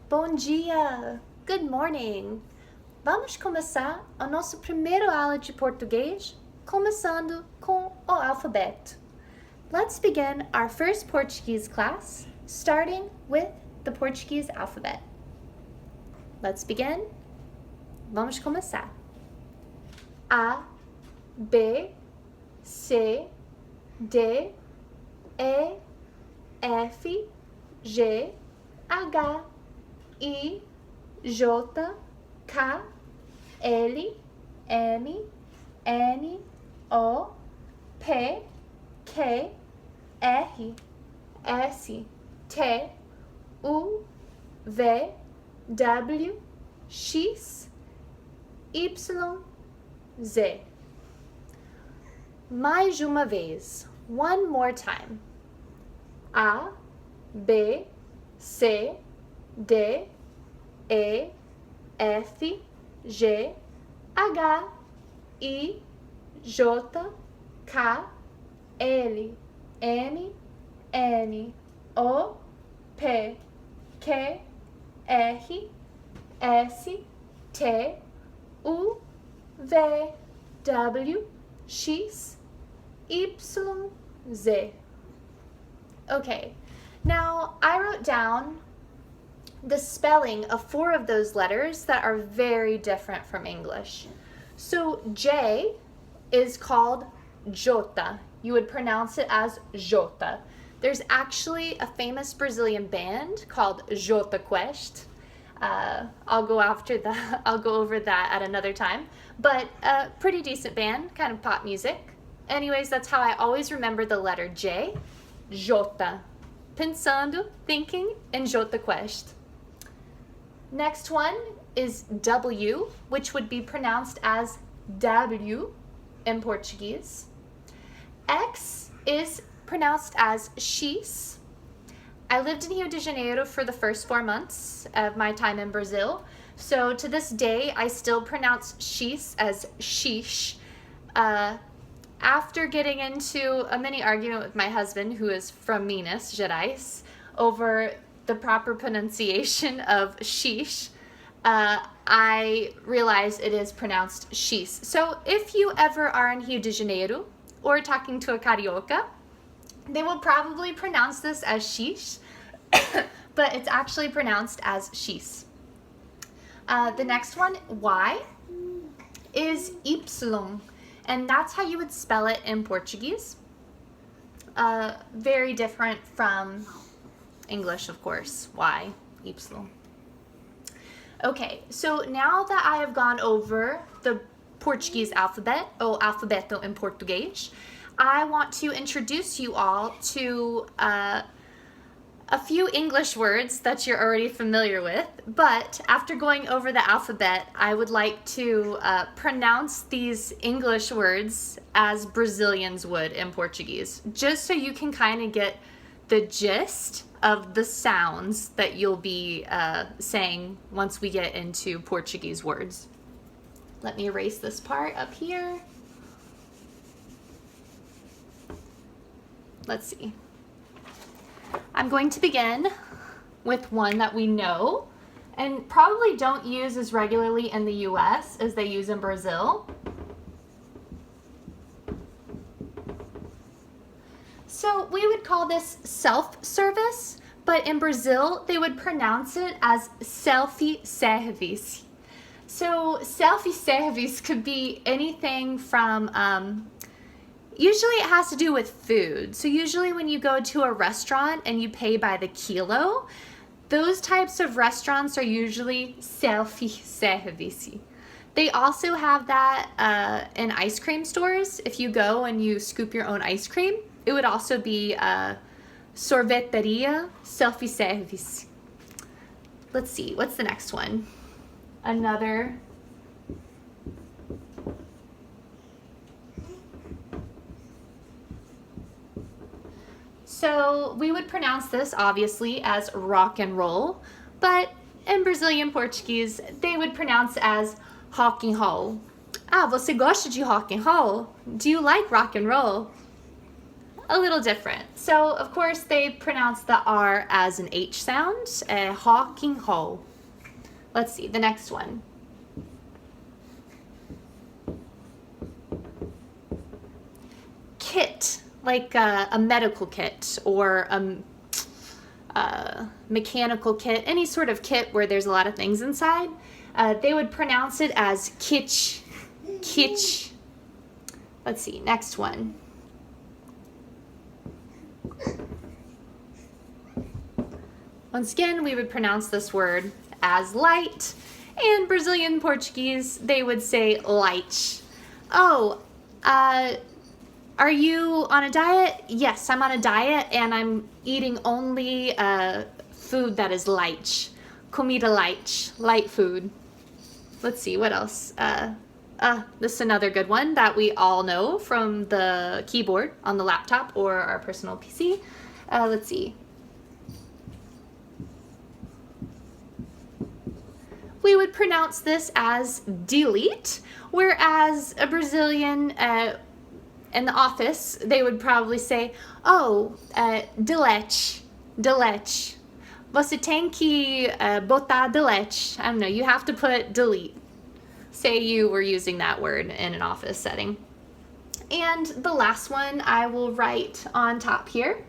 Bom dia! Good morning! Vamos começar a nossa primeira aula de português começando com o alfabeto. Let's begin our first Portuguese class starting with the Portuguese alphabet. Let's begin. Vamos começar. A, B, C, D, E, F, G, H, I, J, K, L, M, N, O, P, Q, R, S, T, U, V, W, X, Y, Z. Mais uma vez. One more time. A, B, C, D, E, F, G, H, I, J, K, L, M, N, O, P, Q, R, S, T, U, V, W, X, Y, Z. Okay, now I wrote down the spelling of 4 of those letters that are very different from English. So J is called Jota. You would pronounce it as Jota. There's actually a famous Brazilian band called Jota Quest. I'll go over that at another time. But a pretty decent band, kind of pop music. Anyways, that's how I always remember the letter J, Jota. Pensando, thinking, in Jota Quest. Next one is W, which would be pronounced as W in Portuguese. X is pronounced as X. I lived in Rio de Janeiro for the first 4 months of my time in Brazil. So to this day, I still pronounce X as Xish. After getting into a mini argument with my husband, who is from Minas Gerais, over the proper pronunciation of Xish, I realized it is pronounced X. So if you ever are in Rio de Janeiro or talking to a carioca, they will probably pronounce this as Xish, but it's actually pronounced as X. The next one, Y, is Y, and that's how you would spell it in Portuguese. Very different from English, of course. Y, Y. Okay, so now that I have gone over the Portuguese alphabet, ou alfabeto em português, I want to introduce you all to a few English words that you're already familiar with, but after going over the alphabet, I would like to pronounce these English words as Brazilians would in Portuguese, just so you can kind of get the gist of the sounds that you'll be saying once we get into Portuguese words. Let me erase this part up here. Let's see. I'm going to begin with one that we know and probably don't use as regularly in the US as they use in Brazil. So we would call this self-service, but in Brazil they would pronounce it as self-service. So self-service could be anything from usually it has to do with food. So usually when you go to a restaurant and you pay by the kilo, those types of restaurants are usually self-service. They also have that in ice cream stores. If you go and you scoop your own ice cream, it would also be sorveteria self-service. Let's see, what's the next one? Another. So we would pronounce this obviously as rock and roll, but in Brazilian Portuguese they would pronounce as rock and roll. Ah, você gosta de rock and roll? Do you like rock and roll? a little different. So, of course, they pronounce the R as an H sound, hawking ho. Let's see, the next one. Kit, like a medical kit or a mechanical kit, any sort of kit where there's a lot of things inside. They would pronounce it as kitsch, kitsch. Let's see, next one. Once again, we would pronounce this word as light. And Brazilian Portuguese, they would say light. Oh, are you on a diet? Yes, I'm on a diet and I'm eating only food that is light. Comida light, light food. Let's see, what else? This is another good one that we all know from the keyboard on the laptop or our personal PC. Let's see. We would pronounce this as delete, whereas a Brazilian in the office, they would probably say, oh, delete, delete. Você tem que botar delete. I don't know, you have to put delete. Say you were using that word in an office setting. And the last one I will write on top here.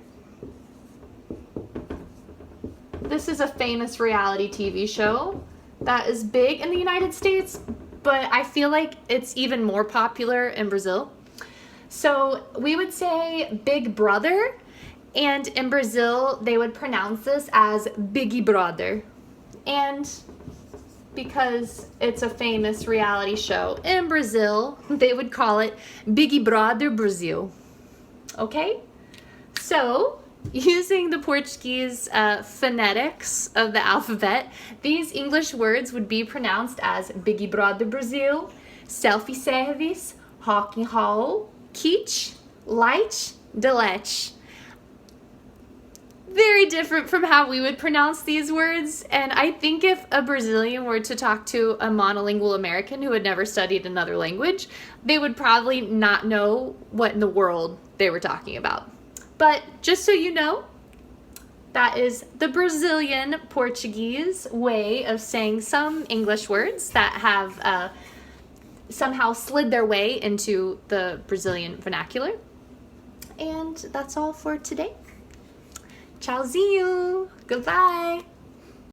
This is a famous reality TV show that is big in the United States, but I feel like it's even more popular in Brazil. So we would say Big Brother, and in Brazil they would pronounce this as Big Brother. And because it's a famous reality show in Brazil, they would call it Big Brother Brazil. Okay? So, using the Portuguese phonetics of the alphabet, these English words would be pronounced as Big Brother Brazil, selfie service, hawking hall, kitsch, light, delete. Very different from how we would pronounce these words, and I think if a Brazilian were to talk to a monolingual American who had never studied another language, they would probably not know what in the world they were talking about. But just so you know, that is the Brazilian Portuguese way of saying some English words that have somehow slid their way into the Brazilian vernacular. And that's all for today. Tchauzinho! Goodbye!